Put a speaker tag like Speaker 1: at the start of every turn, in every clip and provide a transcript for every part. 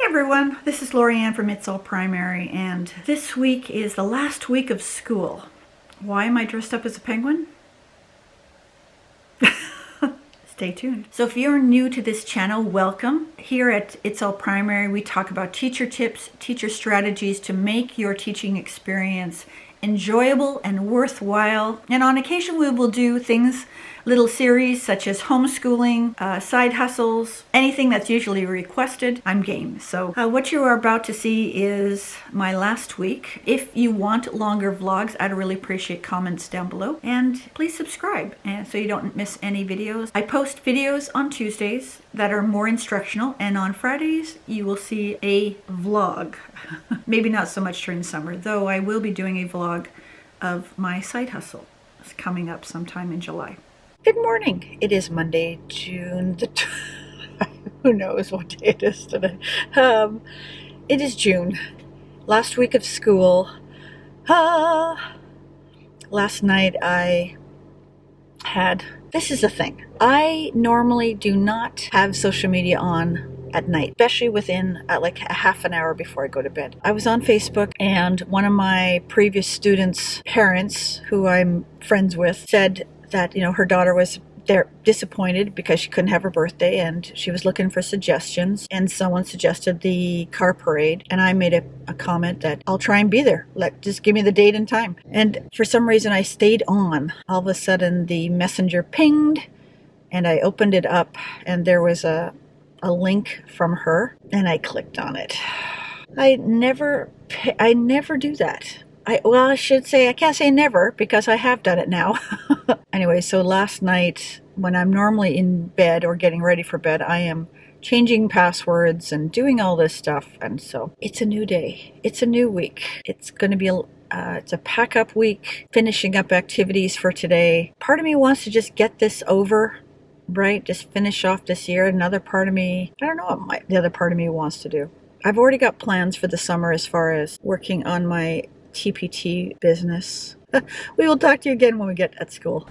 Speaker 1: everyone, this is Lorianne from It's All Primary, and this week is the last week of school. Why am I dressed up as a penguin? Stay tuned. So if you're new to this channel, welcome. Here at It's All Primary, we talk about teacher tips, teacher strategies to make your teaching experience enjoyable and worthwhile. And on occasion we will do things, little series such as homeschooling, side hustles, anything that's usually requested, I'm game. So what you are about to see is my last week. If you want longer vlogs, I'd really appreciate comments down below. And please subscribe so you don't miss any videos. I post videos on Tuesdays that are more instructional, and on Fridays you will see a vlog. Maybe not so much during the summer, though I will be doing a vlog of my side hustle. It's coming up sometime in July. Good morning. It is Monday, June the who knows what day it is today. It is June. Last week of school. Last night I had, this is the thing. I normally do not have social media on at night, especially within like a half an hour before I go to bed. I was on Facebook, and one of my previous students' parents, who I'm friends with, said that, you know, her daughter was there disappointed because she couldn't have her birthday, and she was looking for suggestions, and someone suggested the car parade, and I made a comment that I'll try and be there. Just give me the date and time. And for some reason I stayed on. All of a sudden the messenger pinged, and I opened it up, and there was a link from her, and I clicked on it. I never do that. I should say, I can't say never, because I have done it now. Anyway, so last night, when I'm normally in bed or getting ready for bed, I am changing passwords and doing all this stuff. And so it's a new day. It's a new week. It's going to be it's a pack up week, finishing up activities for today. Part of me wants to just get this over, right? Just finish off this year. Another part of me, I don't know what the other part of me wants to do. I've already got plans for the summer as far as working on my TPT business. We will talk to you again when we get at school.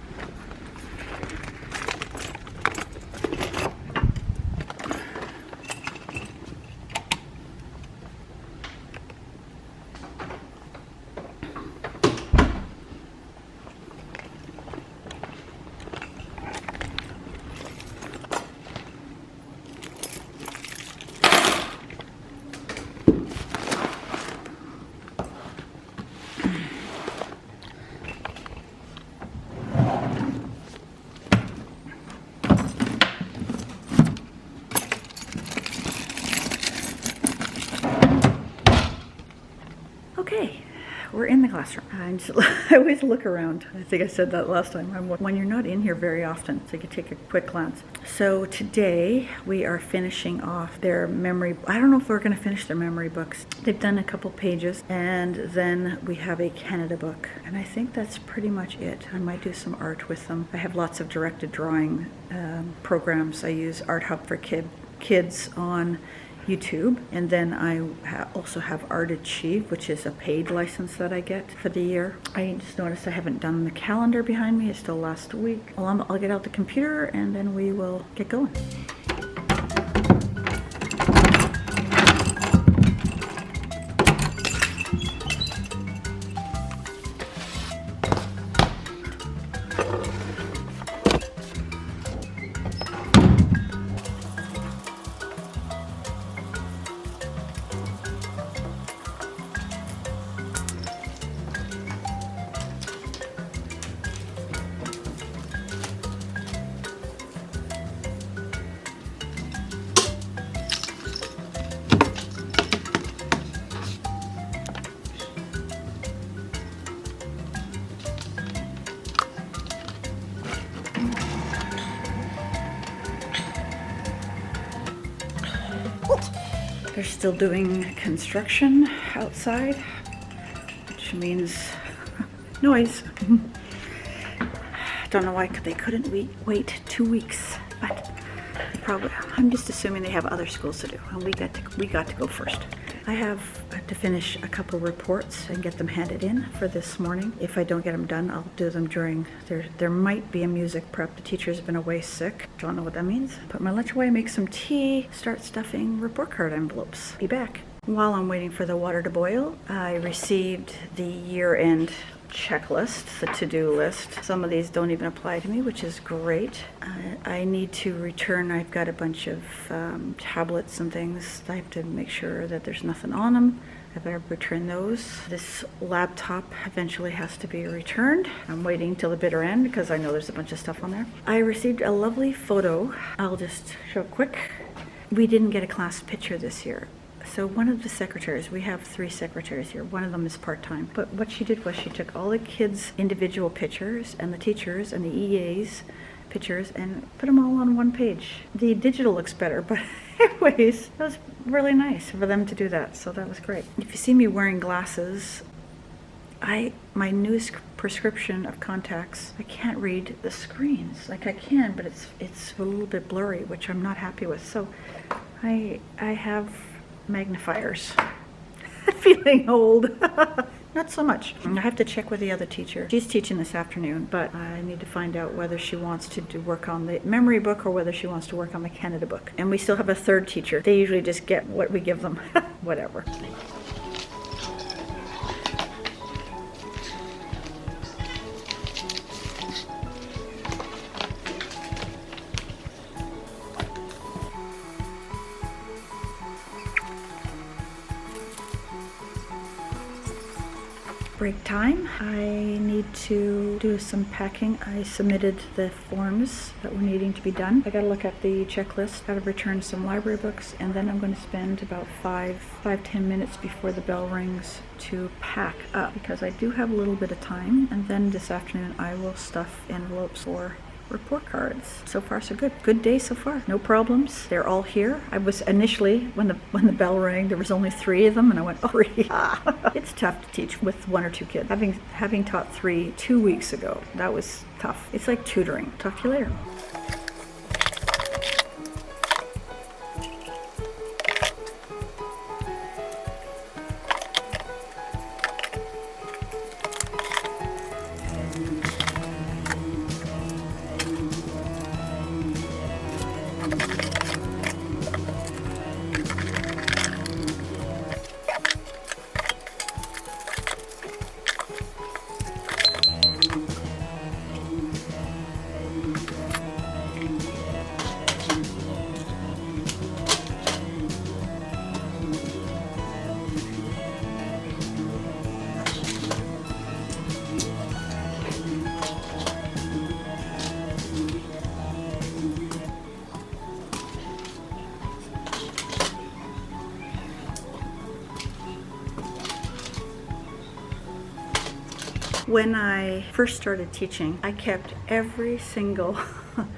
Speaker 1: Okay, we're in the classroom. I always look around. I think I said that last time. When you're not in here very often, so you can take a quick glance. So today we are finishing off their memory. I don't know if we're going to finish their memory books. They've done a couple pages, and then we have a Canada book. And I think that's pretty much it. I might do some art with them. I have lots of directed drawing programs. I use Art Hub for kids on YouTube, and then I also have Art Achieve, which is a paid license that I get for the year. I just noticed I haven't done the calendar behind me. It's still last week. Well, I'll get out the computer and then we will get going. They're still doing construction outside, which means noise. Don't know why they couldn't wait 2 weeks, but probably, I'm just assuming they have other schools to do, and we got to go first. I have to finish a couple reports and get them handed in for this morning. If I don't get them done, I'll do them during, there might be a music prep. The teacher's been away sick. Don't know what that means. Put my lunch away, make some tea, start stuffing report card envelopes. Be back. While I'm waiting for the water to boil, I received the year-end checklist, the to-do list. Some of these don't even apply to me, which is great. I need to return, I've got a bunch of tablets and things. I have to make sure that there's nothing on them. I've got to return those. This laptop eventually has to be returned. I'm waiting till the bitter end because I know there's a bunch of stuff on there. I received a lovely photo. I'll just show quick. We didn't get a class picture this year. So one of the secretaries, we have 3 secretaries here, one of them is part-time, but what she did was she took all the kids' individual pictures and the teachers and the EA's pictures and put them all on one page. The digital looks better, but anyways, it was really nice for them to do that, so that was great. If you see me wearing glasses, my newest prescription of contacts, I can't read the screens. Like I can, but it's a little bit blurry, which I'm not happy with, so I have magnifiers. Feeling old. Not so much. I have to check with the other teacher. She's teaching this afternoon, but I need to find out whether she wants to work on the memory book or whether she wants to work on the Canada book. And we still have a 3rd teacher. They usually just get what we give them. Whatever. Break time. I need to do some packing. I submitted the forms that were needing to be done. I gotta look at the checklist, gotta return some library books, and then I'm going to spend about 5-10 minutes before the bell rings to pack up because I do have a little bit of time, and then this afternoon I will stuff envelopes for report cards. So far so good. Good day so far. No problems. They're all here. I was initially, when the bell rang, there was only 3 of them and I went, oh yeah. It's tough to teach with 1 or 2 kids. Having taught 3 2 weeks ago, that was tough. It's like tutoring. Talk to you later. When I first started teaching, I kept every single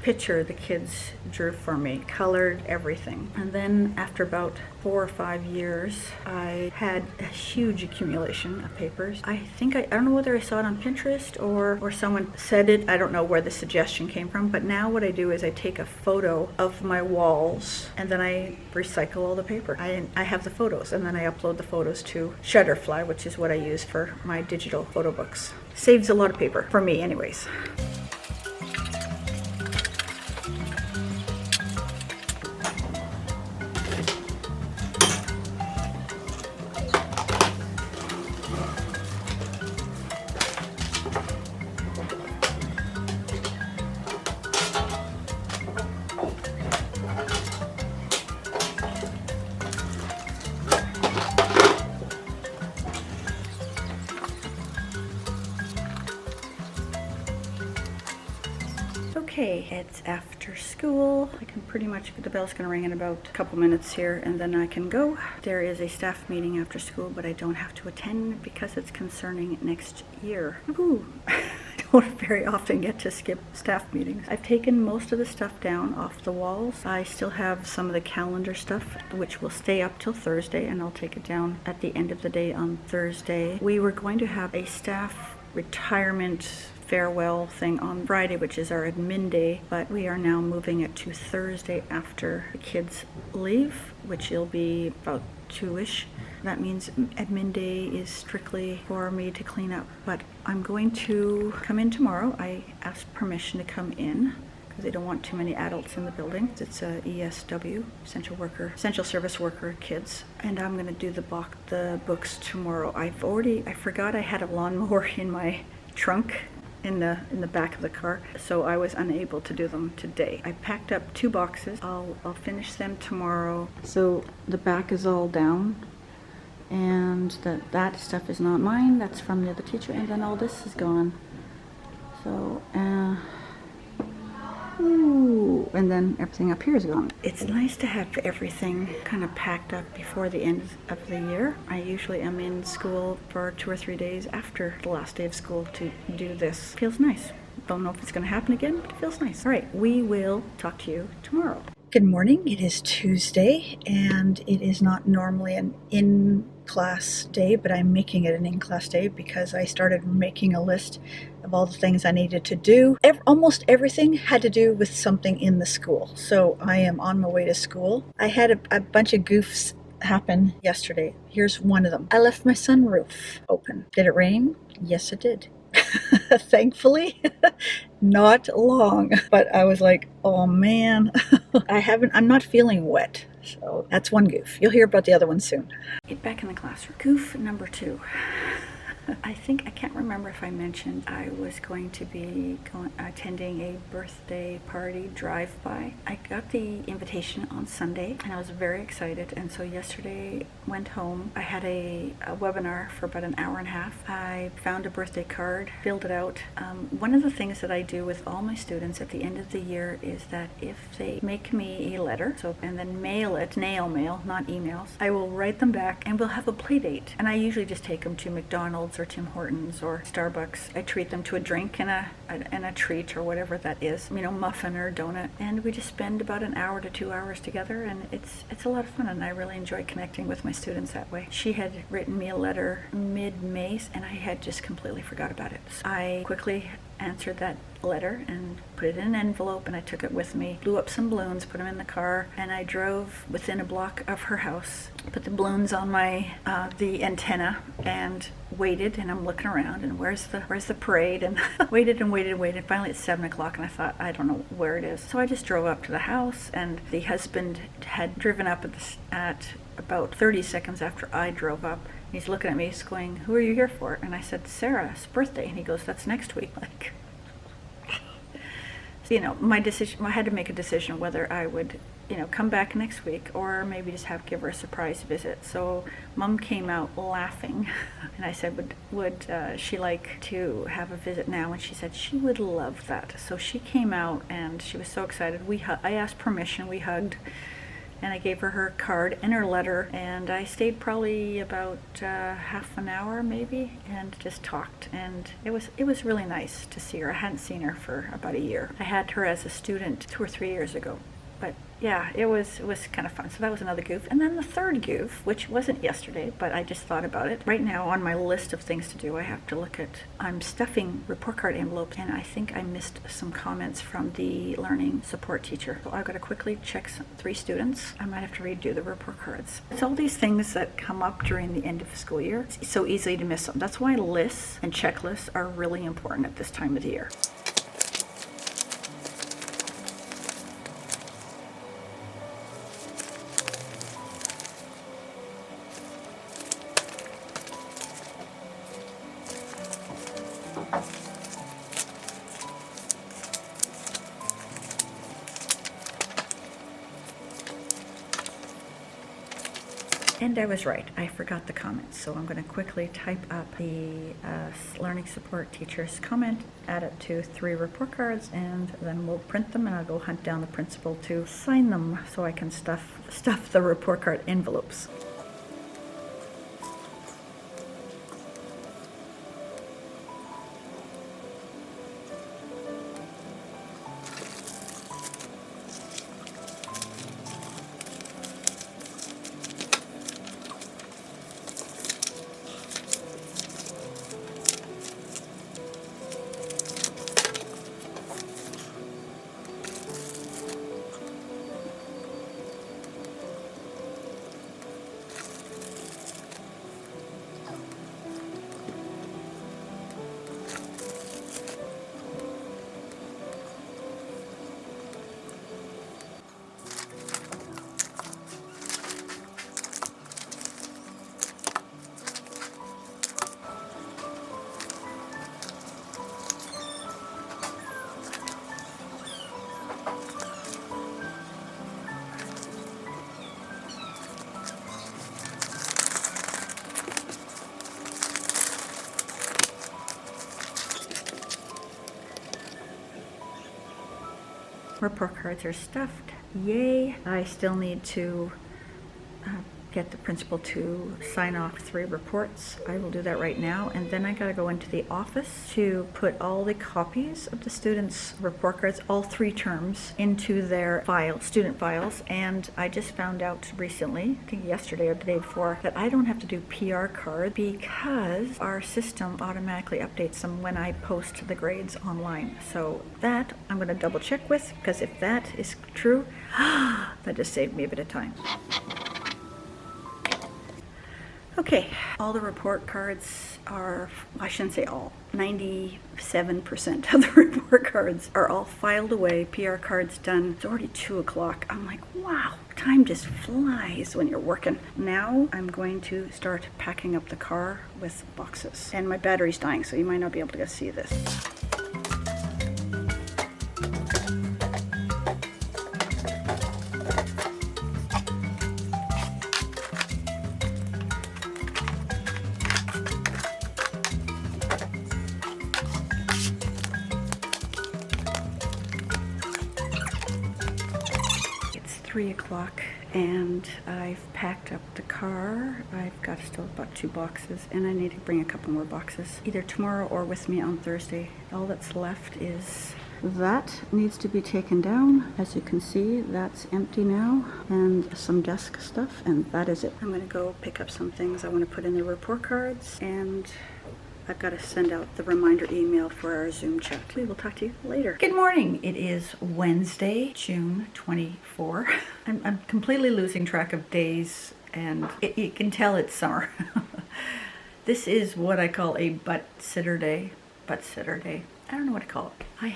Speaker 1: picture the kids drew for me, colored everything. And then after about 4 or 5 years, I had a huge accumulation of papers. I don't know whether I saw it on Pinterest or someone said it. I don't know where the suggestion came from, but now what I do is I take a photo of my walls and then I recycle all the paper. I have the photos and then I upload the photos to Shutterfly, which is what I use for my digital photo books. Saves a lot of paper, for me anyways. Okay, it's after school. I can pretty much, the bell's gonna ring in about a couple minutes here and then I can go. There is a staff meeting after school, but I don't have to attend because it's concerning next year. Ooh. I don't very often get to skip staff meetings. I've taken most of the stuff down off the walls. I still have some of the calendar stuff, which will stay up till Thursday, and I'll take it down at the end of the day on Thursday. We were going to have a staff retirement farewell thing on Friday, which is our admin day, but we are now moving it to Thursday after the kids leave, which will be about 2-ish. That means admin day is strictly for me to clean up, but I'm going to come in tomorrow. I asked permission to come in because they don't want too many adults in the building. It's a ESW, essential service worker kids, and I'm going to do the books tomorrow. I forgot I had a lawnmower in my trunk in the back of the car, so I was unable to do them today. I packed up 2 boxes. I'll finish them tomorrow. So the back is all down, and that stuff is not mine. That's from the other teacher, and then all this is gone. So and then everything up here is gone. It's nice to have everything kind of packed up before the end of the year. I usually am in school for 2 or 3 days after the last day of school to do this. Feels nice. Don't know if it's going to happen again, but it feels nice. All right, we will talk to you tomorrow. Good morning. It is Tuesday, and it is not normally an in-class day, but I'm making it an in-class day because I started making a list of all the things I needed to do. Almost everything had to do with something in the school, so I am on my way to school. I had a bunch of goofs happen yesterday. Here's one of them. I left my sunroof open. Did it rain? Yes, it did. Thankfully, not long, but I was like, oh man, I'm not feeling wet. So that's one goof. You'll hear about the other one soon. Get back in the classroom. Goof number 2. I can't remember if I mentioned I was going to be attending a birthday party drive-by. I got the invitation on Sunday and I was very excited, and so yesterday went home. I had a webinar for about an hour and a half. I found a birthday card, filled it out. One of the things that I do with all my students at the end of the year is that if they make me a letter, and then mail it, snail mail, not emails, I will write them back and we'll have a play date. And I usually just take them to McDonald's or Tim Hortons or Starbucks. I treat them to a drink and a treat or whatever that is, muffin or donut, and we just spend about an hour to 2 hours together, and it's a lot of fun, and I really enjoy connecting with my students that way. She had written me a letter mid-May, and I had just completely forgot about it. So I quickly answered that letter and put it in an envelope, and I took it with me, blew up some balloons, put them in the car, and I drove within a block of her house, put the balloons on my the antenna, and waited. And I'm looking around, and where's the parade, and waited and waited and waited. Finally it's 7 o'clock, and I thought, I don't know where it is, so I just drove up to the house, and the husband had driven up at about 30 seconds after I drove up. He's looking at me, he's going, who are you here for? And I said, Sarah's birthday. And he goes, that's next week. Like, so, my decision, I had to make a decision whether I would, come back next week or maybe just give her a surprise visit. So Mom came out laughing, and I said, would she like to have a visit now? And she said she would love that. So she came out, and she was so excited. I asked permission, we hugged, and I gave her card and her letter, and I stayed probably about half an hour maybe, and just talked, and it was really nice to see her. I hadn't seen her for about a year. I had her as a student 2 or 3 years ago, but yeah, it was kind of fun. So that was another goof. And then the third goof, which wasn't yesterday, but I just thought about it. Right now on my list of things to do, I have to look at, I'm stuffing report card envelopes, and I think I missed some comments from the learning support teacher. So I've got to quickly check 3 students. I might have to redo the report cards. It's all these things that come up during the end of the school year. It's so easy to miss them. That's why lists and checklists are really important at this time of the year. And I was right, I forgot the comments, so I'm going to quickly type up the learning support teacher's comment, add it to 3 report cards, and then we'll print them, and I'll go hunt down the principal to sign them so I can stuff the report card envelopes. report cards are stuffed. Yay! I still need to get the principal to sign off 3 reports. I will do that right now, and then I gotta go into the office to put all the copies of the students' report cards, all 3 terms, into their student files. And I just found out recently, I think yesterday or the day before, that I don't have to do PR cards because our system automatically updates them when I post the grades online. So that I'm gonna double check with, because if that is true, that just saved me a bit of time. Okay, all the report cards are, I shouldn't say all, 97% of the report cards are all filed away, PR cards done. It's already 2 o'clock. I'm like, wow, time just flies when you're working. Now I'm going to start packing up the car with boxes. And my battery's dying, so you might not be able to see this. It's 3 o'clock and I've packed up the car. I've got still about 2 boxes, and I need to bring a couple more boxes either tomorrow or with me on Thursday. All that's left is that needs to be taken down. As you can see, that's empty now, and some desk stuff, and that is it. I'm going to go pick up some things I want to put in the report cards, and I've got to send out the reminder email for our Zoom chat. We will talk to you later. Good morning. It is Wednesday, June 24. I'm completely losing track of days, and you can tell it's summer. This is what I call a butt sitter day. Butt sitter day. I don't know what to call it. I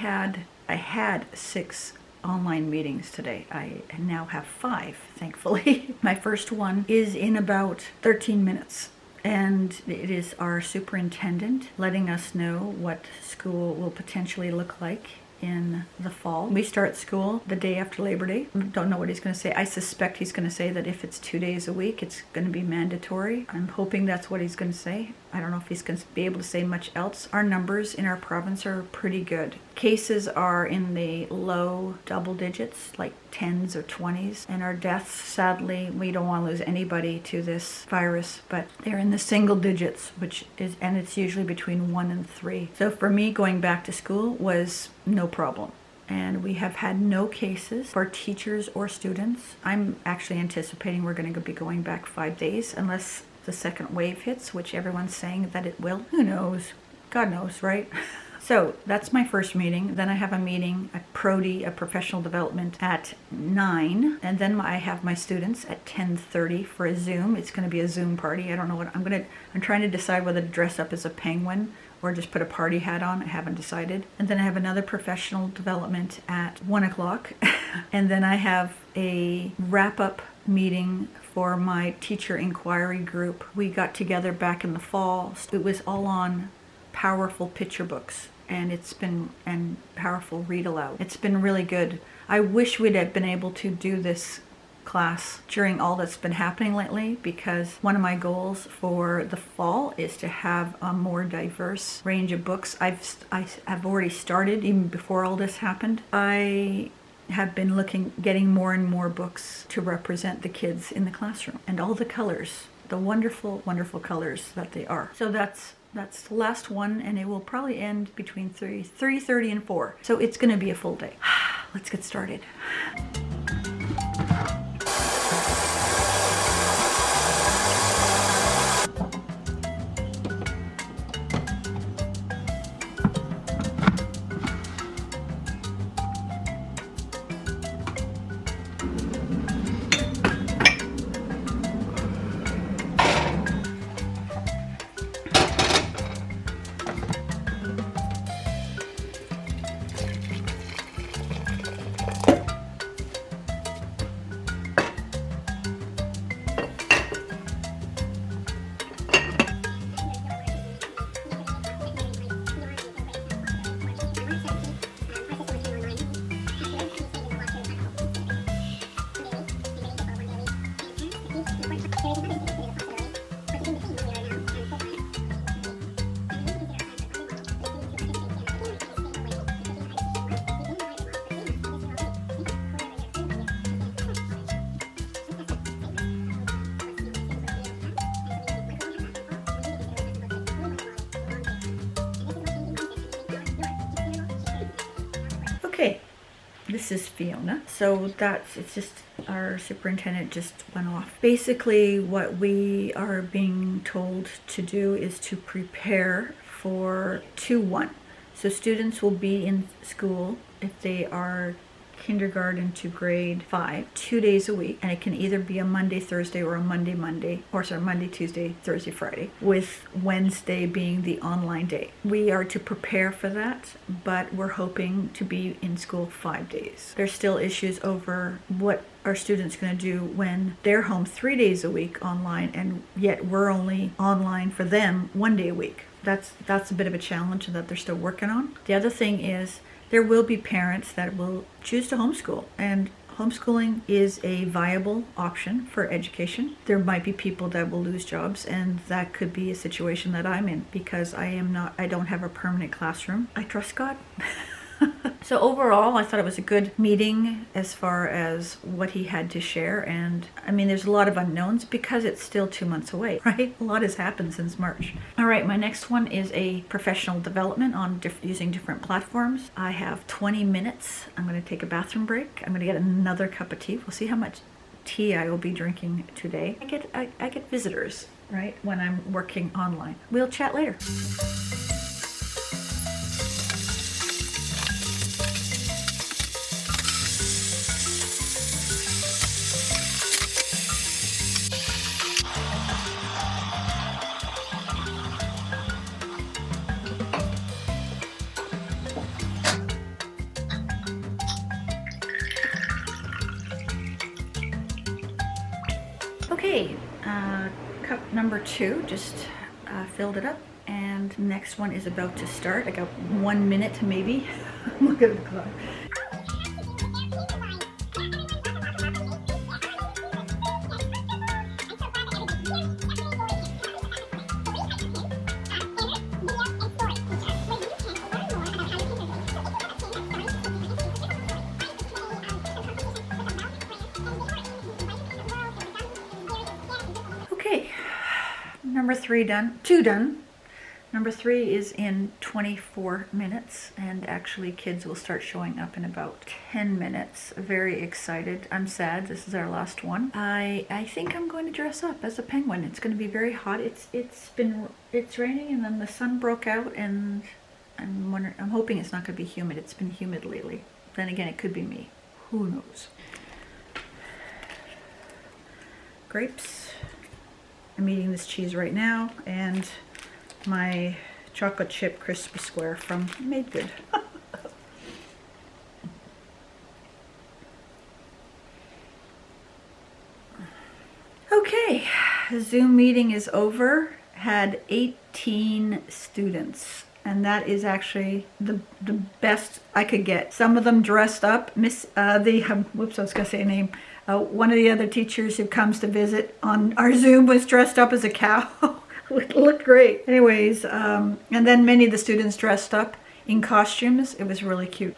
Speaker 1: had 6 online meetings today. I now have 5, thankfully. My first one is in about 13 minutes. And it is our superintendent letting us know what school will potentially look like in the fall. We start school the day after Labor Day. Don't know what he's going to say. I suspect he's going to say that if it's 2 days a week, it's going to be mandatory. I'm hoping that's what he's going to say. I don't know if he's going to be able to say much else. Our numbers in our province are pretty good. Cases are in the low double digits, like 10s or 20s, and our deaths, sadly, we don't want to lose anybody to this virus, but they're in the single digits, and it's usually between 1 and 3. So for me, going back to school was no problem. And we have had no cases for teachers or students. I'm actually anticipating we're going to be going back 5 days, unless the second wave hits, which everyone's saying that it will. Who knows? God knows, right? So that's my first meeting. Then I have a meeting at Prody, a professional development, at 9. And then I have my students at 10:30 for a Zoom. It's going to be a Zoom party. I don't know what I'm trying to decide whether to dress up as a penguin or just put a party hat on. I haven't decided. And then I have another professional development at 1 o'clock. And then I have a wrap-up meeting for my teacher inquiry group. We got together back in the fall. It was all on powerful picture books, and powerful read aloud. It's been really good. I wish we'd have been able to do this class during all that's been happening lately, because one of my goals for the fall is to have a more diverse range of books. I've already started even before all this happened. I have been getting more and more books to represent the kids in the classroom, and all the colors, the wonderful, wonderful colors that they are. So that's the last one, and it will probably end between 3:30 and 4. So it's going to be a full day. Let's get started. This is Fiona. So it's just our superintendent just went off. Basically, what we are being told to do is to prepare for 2-1. So students will be in school if they are kindergarten to grade 5, 2 days a week, and it can either be a Monday, Thursday, or a Monday, Monday, Tuesday, Thursday, Friday, with Wednesday being the online day. We are to prepare for that, but we're hoping to be in school 5 days. There's still issues over what are students going to do when they're home 3 days a week online, and yet we're only online for them 1 day a week. That's a bit of a challenge that they're still working on. The other thing is, there will be parents that will choose to homeschool, and homeschooling is a viable option for education. There might be people that will lose jobs, and that could be a situation that I'm in because I don't have a permanent classroom. I trust God. So overall, I thought it was a good meeting as far as what he had to share. And I mean, there's a lot of unknowns because it's still 2 months away, right? A lot has happened since March. All right, my next one is a professional development on using different platforms. I have 20 minutes. I'm going to take a bathroom break. I'm going to get another cup of tea. We'll see how much tea I will be drinking today. I get visitors, right, when I'm working online. We'll chat later. Okay, cup number 2, just filled it up, and next one is about to start. I got 1 minute maybe. Look at the clock. Okay, number 3 done. 2 done. Number 3 is in 24 minutes, and actually kids will start showing up in about 10 minutes. Very excited. I'm sad. This is our last one. I think I'm going to dress up as a penguin. It's going to be very hot. It's raining, and then the sun broke out, and I'm hoping it's not going to be humid. It's been humid lately. Then again, it could be me. Who knows? Grapes. I'm eating this cheese right now, and my chocolate chip crispy square from Made Good. Okay, Zoom meeting is over. Had 18 students, and that is actually the best I could get. Some of them dressed up. Whoops, I was gonna say a name. One of the other teachers who comes to visit on our Zoom was dressed up as a cow. It looked great. Anyways, and then many of the students dressed up in costumes. It was really cute.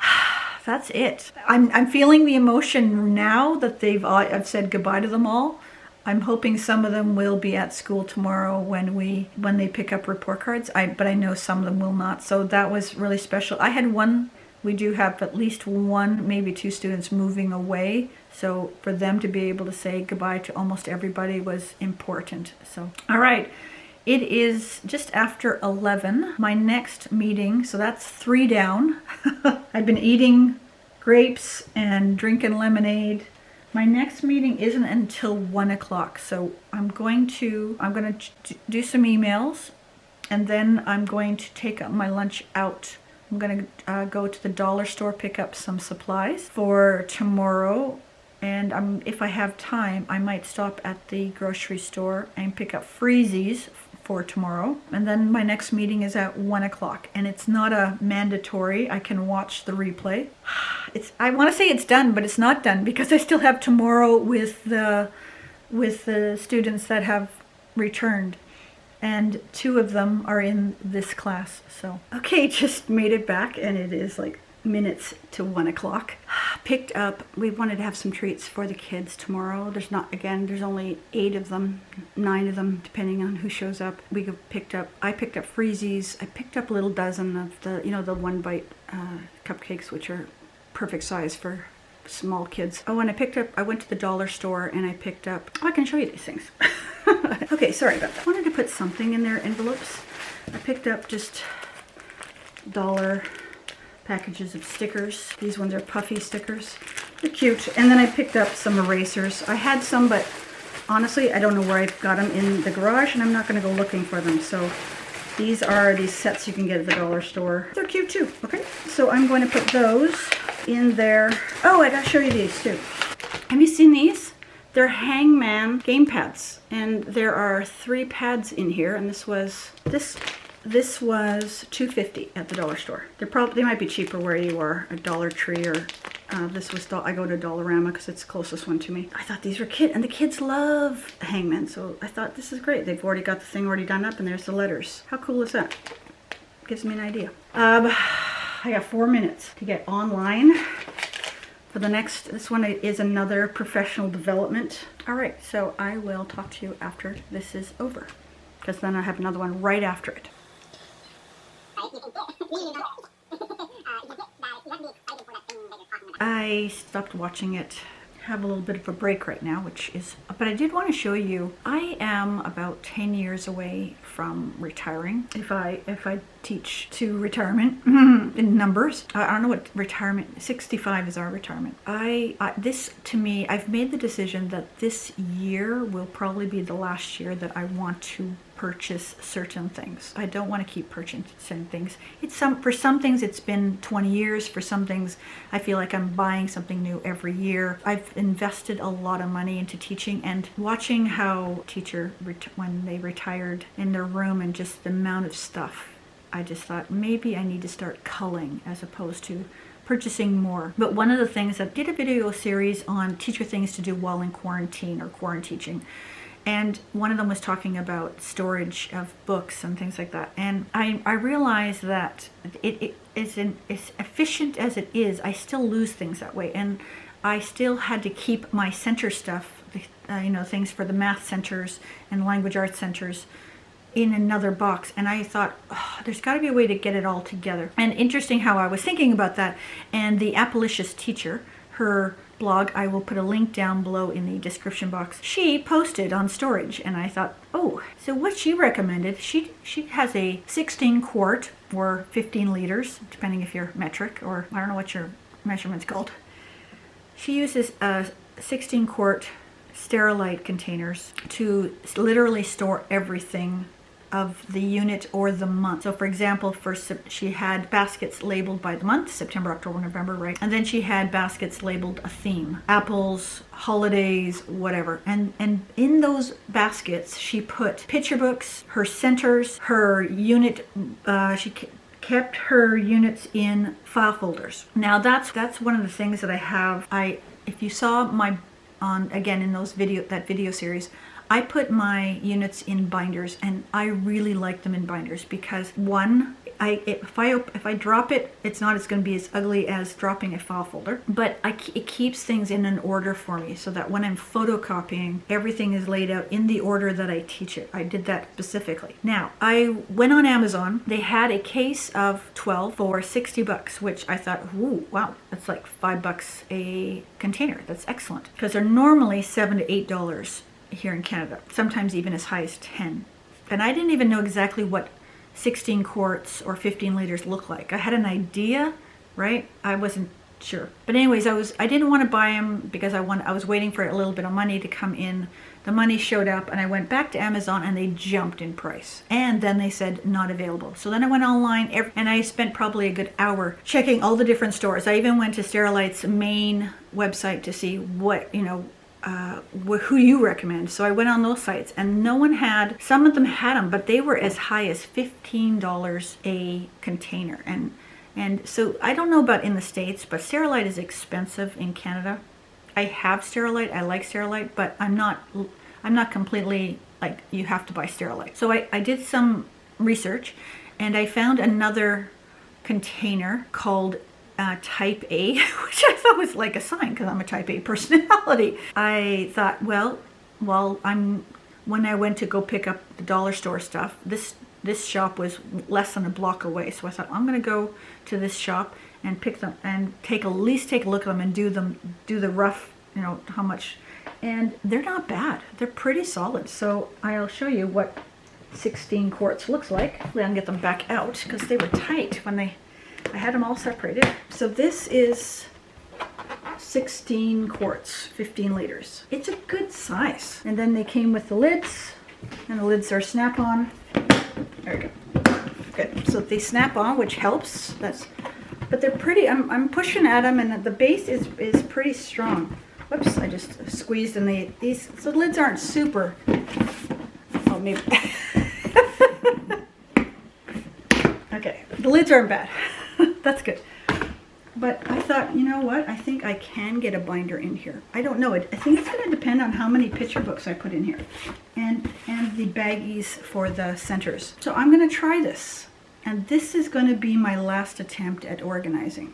Speaker 1: That's it. I'm feeling the emotion now that I've said goodbye to them all. I'm hoping some of them will be at school tomorrow when they pick up report cards. But I know some of them will not. So that was really special. I had one. We do have at least 1, maybe 2 students moving away. So for them to be able to say goodbye to almost everybody was important. So, all right. It is just after 11. My next meeting, so that's 3 down. I've been eating grapes and drinking lemonade. My next meeting isn't until 1 o'clock. So I'm going to do some emails, and then I'm going to take up my lunch out. I'm going to go to the dollar store, pick up some supplies for tomorrow. And if I have time, I might stop at the grocery store and pick up freezies for tomorrow. And then my next meeting is at 1 o'clock, and it's not a mandatory. I can watch the replay. I want to say it's done, but it's not done because I still have tomorrow with the students that have returned, and 2 of them are in this class. So okay, just made it back, and it is like minutes to 1 o'clock. Picked up, we wanted to have some treats for the kids tomorrow. There's only 8 of them, 9 of them, depending on who shows up. I picked up freezies. I picked up a little dozen of the 1 bite cupcakes, which are perfect size for small kids. Oh, and I went to the dollar store and I picked up, oh, I can show you these things. Okay, sorry about that. I wanted to put something in their envelopes. I picked up just dollar packages of stickers. These ones are puffy stickers. They're cute. And then I picked up some erasers. I had some, but honestly, I don't know where I got them in the garage, and I'm not going to go looking for them. So these are these sets you can get at the dollar store. They're cute too, okay? So I'm going to put those in there. Oh, I gotta show you these too. Have you seen these? They're Hangman game pads, and there are 3 pads in here, and this was $2.50 at the dollar store. They might be cheaper where you are, a Dollar Tree, or this was, I go to Dollarama because it's the closest one to me. I thought these were cute, and the kids love Hangman, so I thought this is great. They've already got the thing already done up, and there's the letters. How cool is that? Gives me an idea. I got 4 minutes to get online for the next. This one is another professional development. All right, so I will talk to you after this is over, because then I have another one right after it. I stopped watching it. Have a little bit of a break right now, but I did want to show you, I am about 10 years away from retiring. If I teach to retirement in numbers, I don't know what retirement, 65 is our retirement. This to me, I've made the decision that this year will probably be the last year that I want to purchase certain things. I don't want to keep purchasing things. For some things it's been 20 years. For some things I feel like I'm buying something new every year. I've invested a lot of money into teaching, and watching how teacher when they retired in their room and just the amount of stuff, I just thought maybe I need to start culling as opposed to purchasing more. But one of the things, I did a video series on teacher things to do while in quarantine or quarantine teaching. And one of them was talking about storage of books and things like that. And I realized that it is as efficient as it is, I still lose things that way. And I still had to keep my center stuff, things for the math centers and language arts centers, in another box. And I thought, oh, there's got to be a way to get it all together. And interesting how I was thinking about that. And the Appalicious Teacher, her blog, I will put a link down below in the description box. She posted on storage, and I thought, oh, so what she recommended, she has a 16 quart or 15 liters, depending if you're metric, or I don't know what your measurement's called. She uses 16 quart Sterilite containers to literally store everything of the unit or the month. So for example, she had baskets labeled by the month, September, October, November, right? And then she had baskets labeled a theme, apples, holidays, whatever. And in those baskets, she put picture books, her centers, her unit, she kept her units in file folders. Now that's one of the things that I have. If you saw again in that video series, I put my units in binders, and I really like them in binders because one, if I drop it, it's going to be as ugly as dropping a file folder, but it keeps things in an order for me so that when I'm photocopying, everything is laid out in the order that I teach it. I did that specifically. Now, I went on Amazon. They had a case of 12 for $60, which I thought, ooh, wow, that's like $5 a container. That's excellent, because they're normally $7 to $8 here in Canada, sometimes even as high as 10. And I didn't even know exactly what 16 quarts or 15 liters look like. I had an idea, right? I wasn't sure. But anyways, I didn't want to buy them because I was waiting for a little bit of money to come in. The money showed up, and I went back to Amazon, and they jumped in price. And then they said not available. So then I went online, and I spent probably a good hour checking all the different stores. I even went to Sterilite's main website to see what, who you recommend. So I went on those sites, and some of them had them, but they were as high as $15 a container. And so I don't know about in the States, but Sterilite is expensive in Canada. I have Sterilite, I like Sterilite, but I'm not completely like, you have to buy Sterilite. So I did some research, and I found another container called Type A, which I thought was like a sign because I'm a Type A personality. I thought, well, when I went to go pick up the dollar store stuff, this shop was less than a block away. So I thought, I'm going to go to this shop and pick them and at least take a look at them and do the rough, you know, how much. And they're not bad. They're pretty solid. So I'll show you what 16 quarts looks like. Hopefully I can get them back out because they were tight when I had them all separated. So this is 16 quarts, 15 liters. It's a good size. And then they came with the lids, and the lids are snap-on. There we go. Good. So they snap on, which helps. But they're pretty. I'm pushing at them, and the base is pretty strong. Whoops! I just squeezed, and these. So the lids aren't super. Oh, maybe. Okay, the lids aren't bad. That's good. But I thought, you know what? I think I can get a binder in here. I don't know. I think it's going to depend on how many picture books I put in here, and the baggies for the centers. So I'm going to try this, and this is going to be my last attempt at organizing.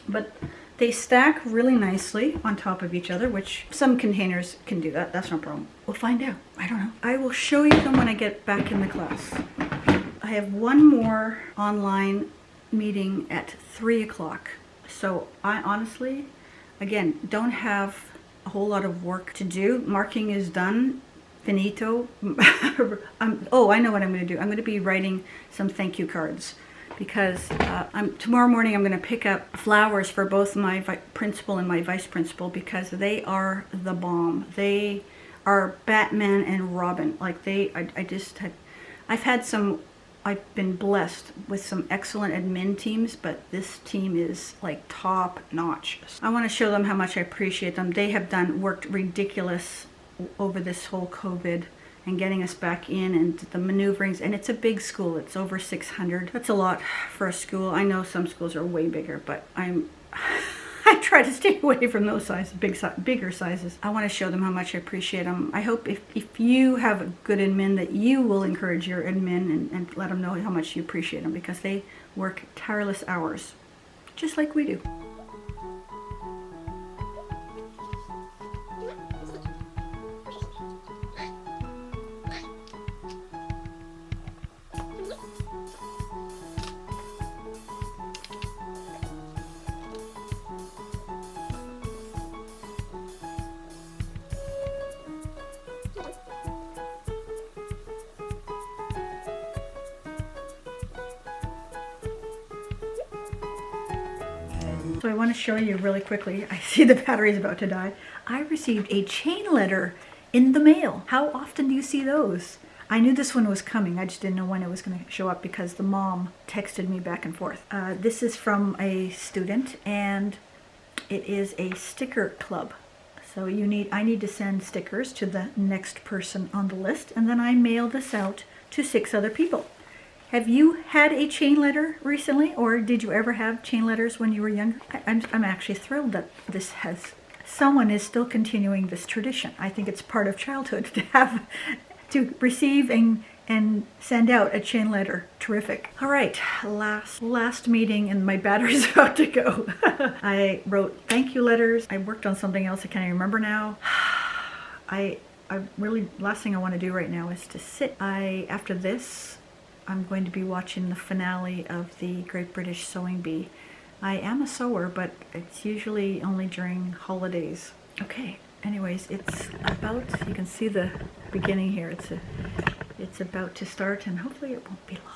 Speaker 1: But they stack really nicely on top of each other, which some containers can do that. That's no problem. We'll find out. I don't know. I will show you them when I get back in the class. I have one more online meeting at 3 o'clock. So I honestly, again, don't have a whole lot of work to do. Marking is done. Finito. Oh, I know what I'm going to do. I'm going to be writing some thank you cards, because tomorrow morning I'm going to pick up flowers for both my principal and my vice principal, because they are the bomb. They are Batman and Robin. Like I've been blessed with some excellent admin teams, but this team is like top notch. I want to show them how much I appreciate them. They have worked ridiculous over this whole COVID and getting us back in, and the maneuverings. And it's a big school. It's over 600. That's a lot for a school. I know some schools are way bigger, but I try to stay away from those sizes, bigger sizes. I want to show them how much I appreciate them. I hope if you have a good admin, that you will encourage your admin and let them know how much you appreciate them, because they work tireless hours, just like we do. So I want to show you really quickly. I see the battery's about to die. I received a chain letter in the mail. How often do you see those? I knew this one was coming. I just didn't know when it was going to show up, because the mom texted me back and forth. This is from a student, and it is a sticker club. So I need to send stickers to the next person on the list, and then I mail this out to 6 other people. Have you had a chain letter recently, or did you ever have chain letters when you were younger? I'm actually thrilled that someone is still continuing this tradition. I think it's part of childhood to receive and send out a chain letter. Terrific. All right, last meeting, and my battery's about to go. I wrote thank you letters. I worked on something else I can't even remember now. Last thing I want to do right now is to sit. After this, I'm going to be watching the finale of the Great British Sewing Bee. I am a sewer, but it's usually only during holidays. Okay, anyways, it's about, you can see the beginning here. It's about to start, and hopefully it won't be long.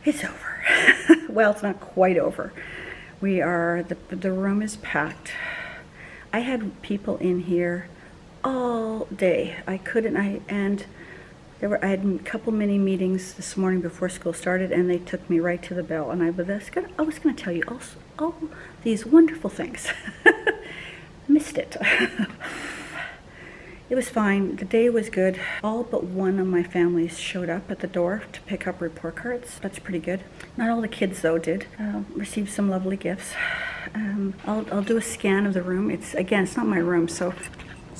Speaker 1: It's over. Well, it's not quite over. The room is packed. I had people in here all day. I couldn't, and I had a couple mini meetings this morning before school started, and they took me right to the bell, and I was gonna tell you all these wonderful things. Missed it. It was fine. The day was good. All but one of my families showed up at the door to pick up report cards. That's pretty good. Not all the kids, though, did. Received some lovely gifts. I'll do a scan of the room. It's not my room, so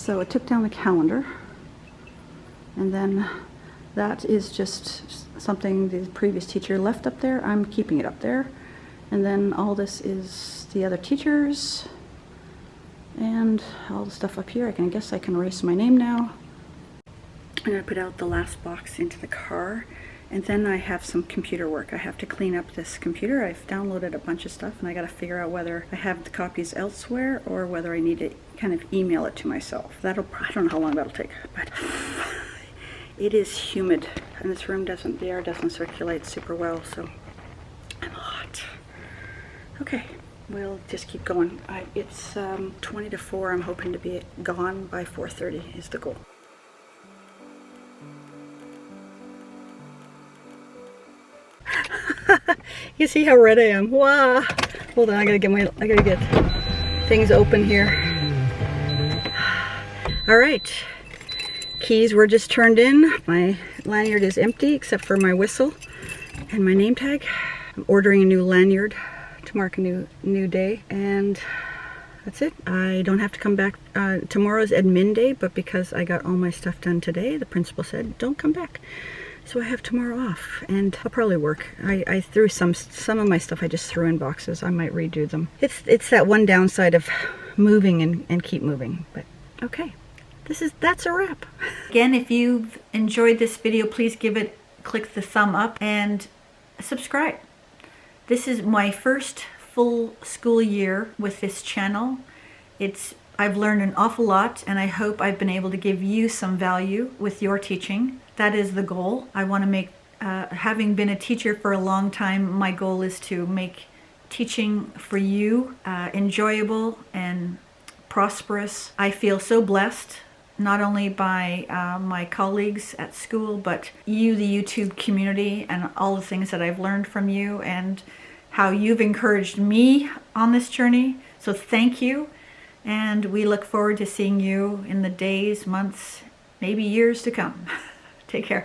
Speaker 1: I took down the calendar, and then that is just something the previous teacher left up there. I'm keeping it up there. And then all this is the other teachers and all the stuff up here. I guess I can erase my name now. I'm going to put out the last box into the car. And then I have some computer work. I have to clean up this computer. I've downloaded a bunch of stuff, and I got to figure out whether I have the copies elsewhere or whether I need to kind of email it to myself. I don't know how long that'll take, but it is humid, and this room the air doesn't circulate super well, so I'm hot. Okay, we'll just keep going. It's 20 to 4. I'm hoping to be gone by 4:30 is the goal. You see how red I am? Wow! Hold on, I gotta get things open here. All right, keys were just turned in. My lanyard is empty except for my whistle and my name tag. I'm ordering a new lanyard to mark a new day, and that's it. I don't have to come back. Tomorrow's admin day, but because I got all my stuff done today, the principal said don't come back. So I have tomorrow off, and I'll probably work. I threw some of my stuff I just threw in boxes. I might redo them. It's that one downside of moving and keep moving, but okay. That's a wrap. Again, if you've enjoyed this video, please click the thumb up and subscribe. This is my first full school year with this channel. I've learned an awful lot, and I hope I've been able to give you some value with your teaching. That is the goal. I want to make, having been a teacher for a long time, my goal is to make teaching for you enjoyable and prosperous. I feel so blessed, not only by my colleagues at school, but you, the YouTube community, and all the things that I've learned from you, and how you've encouraged me on this journey. So thank you, and we look forward to seeing you in the days, months, maybe years to come. Take care.